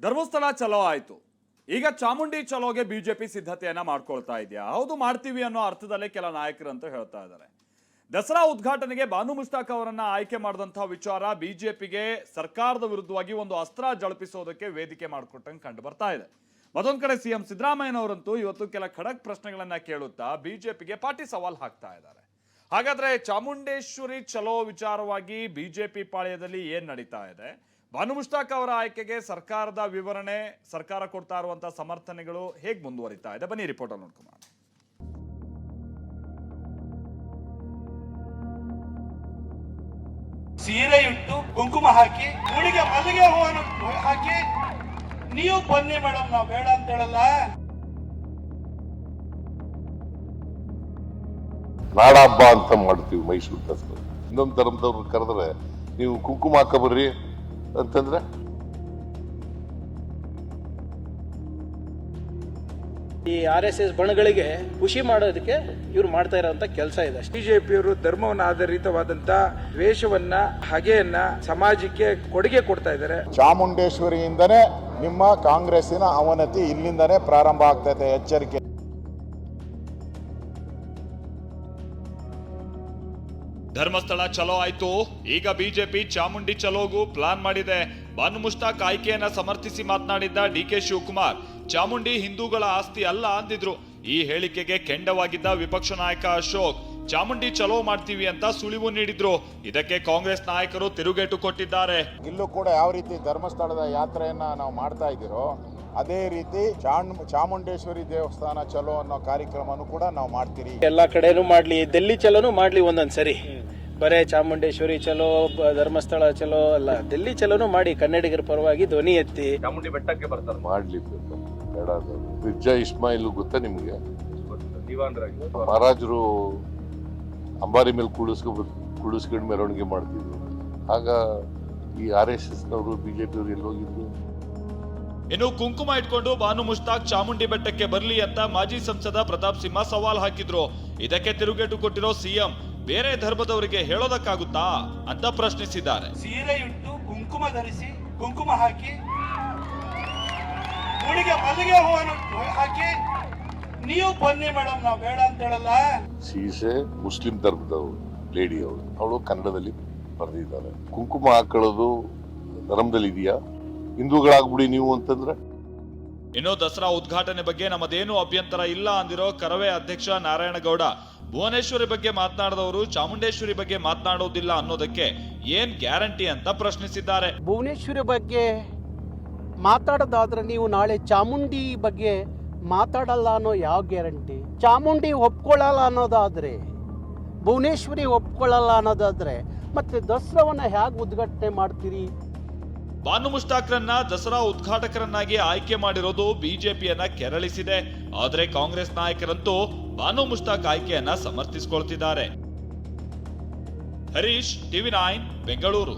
ಧರ್ಮಸ್ಥಳ ಚಲೋ ಆಯ್ತು. ಈಗ ಚಾಮುಂಡಿ ಚಲೋಗೆ ಬಿಜೆಪಿ ಸಿದ್ಧತೆಯನ್ನ ಮಾಡ್ಕೊಳ್ತಾ ಇದೆಯಾ? ಹೌದು, ಮಾಡ್ತೀವಿ ಅನ್ನೋ ಅರ್ಥದಲ್ಲೇ ಕೆಲ ನಾಯಕರಂತೂ ಹೇಳ್ತಾ ಇದ್ದಾರೆ. ದಸರಾ ಉದ್ಘಾಟನೆಗೆ ಬಾನು ಮುಷ್ತಾಕ್ ಅವರನ್ನ ಆಯ್ಕೆ ಮಾಡಿದಂತಹ ವಿಚಾರ ಬಿಜೆಪಿಗೆ ಸರ್ಕಾರದ ವಿರುದ್ಧವಾಗಿ ಒಂದು ಅಸ್ತ್ರ ಜಳಪಿಸೋದಕ್ಕೆ ವೇದಿಕೆ ಮಾಡಿಕೊಟ್ಟಂಗೆ ಕಂಡು ಬರ್ತಾ ಇದೆ. ಮತ್ತೊಂದು ಕಡೆ ಸಿಎಂ ಸಿದ್ದರಾಮಯ್ಯನವರಂತೂ ಇವತ್ತು ಕೆಲ ಖಡಕ್ ಪ್ರಶ್ನೆಗಳನ್ನ ಕೇಳುತ್ತಾ ಬಿಜೆಪಿಗೆ ಪಾಟಿ ಸವಾಲ್ ಹಾಕ್ತಾ ಇದ್ದಾರೆ. ಹಾಗಾದ್ರೆ ಚಾಮುಂಡೇಶ್ವರಿ ಚಲೋ ವಿಚಾರವಾಗಿ ಬಿಜೆಪಿ ಪಾಳ್ಯದಲ್ಲಿ ಏನ್ ನಡೀತಾ ಇದೆ? ಬಾನು ಮುಷ್ತಾಕ್ ಅವರ ಆಯ್ಕೆಗೆ ಸರ್ಕಾರದ ವಿವರಣೆ, ಸರ್ಕಾರ ಕೊಡ್ತಾ ಇರುವಂತಹ ಸಮರ್ಥನೆಗಳು ಹೇಗೆ ಮುಂದುವರಿತಾ ಇದೆ? ಬನ್ನಿ ರಿಪೋರ್ಟ್ ಅಲ್ಲಿ ನೋಡ್ಕೊಂಡು. ಸೀರೆ ಇಟ್ಟು ಕುಂಕುಮ ಹಾಕಿ ಹುಡುಗೆ ಮಲ್ಲಿಗೆ ಹೂವನ್ನು ಹಾಕಿ ನೀವು ಬನ್ನಿ ಮೇಡಮ್, ನಾವು ಬೇಡ ಅಂತ ಹೇಳಲ್ಲ. ನಾಡ ಹಬ್ಬ ಅಂತ ಮಾಡ್ತೀವಿ ಮೈಸೂರು ದಸರಾ. ಇನ್ನೊಂದು ಧರ್ಮದವ್ರು ಕರೆದ್ರೆ ನೀವು ಕುಂಕುಮ ಹಾಕಬರ್ರಿ ಅಂತಂದ್ರೆ ಈ RSS ಬಣಗಳಿಗೆ ಖುಷಿ ಮಾಡೋದಕ್ಕೆ ಇವ್ರು ಮಾಡ್ತಾ ಇರೋಂತ ಕೆಲಸ ಇದೆ. ಬಿಜೆಪಿಯವರು ಧರ್ಮವನ್ನು ಆಧಾರಿತವಾದಂತ ದ್ವೇಷವನ್ನ ಹಗೆಯನ್ನ ಸಮಾಜಕ್ಕೆ ಕೊಡುಗೆ ಕೊಡ್ತಾ ಇದ್ದಾರೆ. ಚಾಮುಂಡೇಶ್ವರಿಯಿಂದನೇ ನಿಮ್ಮ ಕಾಂಗ್ರೆಸ್ಸಿನ ಅವನತಿ ಇಲ್ಲಿಂದನೇ ಪ್ರಾರಂಭ ಆಗ್ತೈತೆ, ಎಚ್ಚರಿಕೆ. ಧರ್ಮಸ್ಥಳ ಚಲೋ ಆಯ್ತು. ಈಗ ಬಿಜೆಪಿ ಚಾಮುಂಡಿ ಚಲೋಗೂ ಪ್ಲಾನ್ ಮಾಡಿದೆ. ಬಾನು ಮುಷ್ತಾಕ್ ಆಯ್ಕೆಯನ್ನ ಸಮರ್ಥಿಸಿ ಮಾತನಾಡಿದ್ದ DK ಶಿವಕುಮಾರ್, ಚಾಮುಂಡಿ ಹಿಂದೂಗಳ ಆಸ್ತಿ ಅಲ್ಲ ಅಂದಿದ್ರು. ಈ ಹೇಳಿಕೆಗೆ ಕೆಂಡವಾಗಿದ್ದ ವಿಪಕ್ಷ ನಾಯಕ ಅಶೋಕ್, ಚಾಮುಂಡಿ ಚಲೋ ಮಾಡ್ತೀವಿ ಅಂತ ಸುಳಿವು ನೀಡಿದ್ರು. ಇದಕ್ಕೆ ಕಾಂಗ್ರೆಸ್ ನಾಯಕರು ತಿರುಗೇಟು ಕೊಟ್ಟಿದ್ದಾರೆ. ಇಲ್ಲೂ ಕೂಡ ಯಾವ ರೀತಿ ಧರ್ಮಸ್ಥಳದ ಯಾತ್ರೆಯನ್ನ ನಾವು ಮಾಡ್ತಾ ಇದ್ದೀರೋ ಅದೇ ರೀತಿ ಚಾಮುಂಡೇಶ್ವರಿ ದೇವಸ್ಥಾನ ಚಲೋ ಅನ್ನೋ ಕಾರ್ಯಕ್ರಮನೂ ಕೂಡ ನಾವು ಮಾಡ್ತೀರಿ. ಎಲ್ಲಾ ಕಡೆನೂ ಮಾಡ್ಲಿ, ದಿಲ್ಲಿ ಚಲೋನು ಮಾಡ್ಲಿ ಒಂದೊಂದ್ಸರಿ. ಬರೇ ಚಾಮುಂಡೇಶ್ವರಿ ಚಲೋ, ಧರ್ಮಸ್ಥಳ ಚಲೋ ಅಲ್ಲ, ದಿಲ್ಲಿ ಚಲೋನು ಮಾಡಿ ಕನ್ನಡಿಗರ ಪರವಾಗಿ ಧ್ವನಿ ಎತ್ತಿ ಚಾಮುಂಡಿ ಬೆಟ್ಟಕ್ಕೆ ಬರ್ತಾರೆ. ಮಾಡ್ಲಿ ಬೇಡ. ಮಿರ್ಜಾ ಇಸ್ಮಾಯಿಲ್ ಗೊತ್ತಾ ನಿಮ್ಗೆ? ಮಹಾರಾಜರು ಅಂಬಾರಿ ಮೇಲೆ ಕುಳಿಸ್ಕೊಂಡು ಮೆರವಣಿಗೆ ಮಾಡ್ತಿದ್ರು. ಆಗ ಈ RSS ನವರು ಬಿಜೆಪಿಯವರು ಎಲ್ಲಿ ಹೋಗಿದ್ರು? ಇನ್ನು ಕುಂಕುಮ ಇಟ್ಕೊಂಡು ಬಾನು ಮುಷ್ತಾಕ್ ಚಾಮುಂಡಿ ಬೆಟ್ಟಕ್ಕೆ ಬರ್ಲಿ ಅಂತ ಮಾಜಿ ಸಂಸದ ಪ್ರತಾಪ್ ಸಿಂಹ ಸವಾಲ್ ಹಾಕಿದ್ರು. ಇದಕ್ಕೆ ತಿರುಗೇಟು ಕೊಟ್ಟಿರೋ ಸಿಎಂ, ಬೇರೆ ಧರ್ಮದವರಿಗೆ ಹೇಳೋದಕ್ಕಾಗುತ್ತಾ ಅಂತ ಪ್ರಶ್ನಿಸಿದ್ದಾರೆ. ಸೀರೆ ಇಟ್ಟು ಕುಂಕುಮ ಧರಿಸಿ ಕುಂಕುಮ ಹಾಕಿ ಹುಡುಗೆ ಮಲ್ಲಿಗೆ ಹೂವನ್ನು ಹಾಕಿ ನೀವು ಬನ್ನಿ ಮೇಡಮ್, ನಾವು ಬೇಡ ಅಂತ ಹೇಳಲ್ಲ. ಸೀಸೆ ಮುಸ್ಲಿಂ ಧರ್ಮದವರು ಲೇಡಿ ಅವಳು ಕನ್ನಡದಲ್ಲಿ ಬರೆದಿದ್ದಾರೆ. ಕುಂಕುಮ ಹಾಕೊಳ್ಳೋದು ಧರ್ಮದಲ್ಲಿ ಇದೆಯಾ? ಹಿಂದೂಗಳಾಗ್ಬಿಡಿ ನೀವು ಅಂತಂದ್ರೆ. ಇನ್ನು ದಸರಾ ಉದ್ಘಾಟನೆ ಬಗ್ಗೆ ನಮ್ಮದೇನು ಅಭ್ಯಂತರ ಇಲ್ಲ ಅಂದಿರೋ ಕರವೇ ಅಧ್ಯಕ್ಷ ನಾರಾಯಣಗೌಡ, ಭುವನೇಶ್ವರಿ ಬಗ್ಗೆ ಮಾತನಾಡಿದವರು ಚಾಮುಂಡೇಶ್ವರಿ ಬಗ್ಗೆ ಮಾತನಾಡೋದಿಲ್ಲ ಅನ್ನೋದಕ್ಕೆ ಏನ್ ಗ್ಯಾರಂಟಿ ಅಂತ ಪ್ರಶ್ನಿಸಿದ್ದಾರೆ. ಭುವನೇಶ್ವರಿ ಬಗ್ಗೆ ಮಾತಾಡೋದಾದ್ರೆ ನೀವು ನಾಳೆ ಚಾಮುಂಡಿ ಬಗ್ಗೆ ಮಾತಾಡಲ್ಲ ಅನ್ನೋ ಯಾವ ಗ್ಯಾರಂಟಿ? ಚಾಮುಂಡಿ ಒಪ್ಕೊಳ್ಳಲ್ಲ ಅನ್ನೋದಾದ್ರೆ, ಭುವನೇಶ್ವರಿ ಒಪ್ಕೊಳ್ಳಲ್ಲ ಅನ್ನೋದಾದ್ರೆ ಮತ್ತೆ ದಸರಾವನ್ನ ಹೇಗೆ ಉದ್ಘಾಟನೆ ಮಾಡ್ತೀರಿ? ಬಾನು ಮುಷ್ತಾಕ್ರನ್ನ ದಸರಾ ಉದ್ಘಾಟಕರನ್ನಾಗಿ ಆಯ್ಕೆ ಮಾಡಿರೋದು ಬಿಜೆಪಿಯನ್ನ ಕೆರಳಿಸಿದೆ. ಆದರೆ ಕಾಂಗ್ರೆಸ್ ನಾಯಕರಂತೂ ಬಾನು ಮುಷ್ತಾಕ್ ಆಯ್ಕೆಯನ್ನ ಸಮರ್ಥಿಸಿಕೊಳ್ತಿದ್ದಾರೆ. ಹರೀಶ್, TV9 ಬೆಂಗಳೂರು.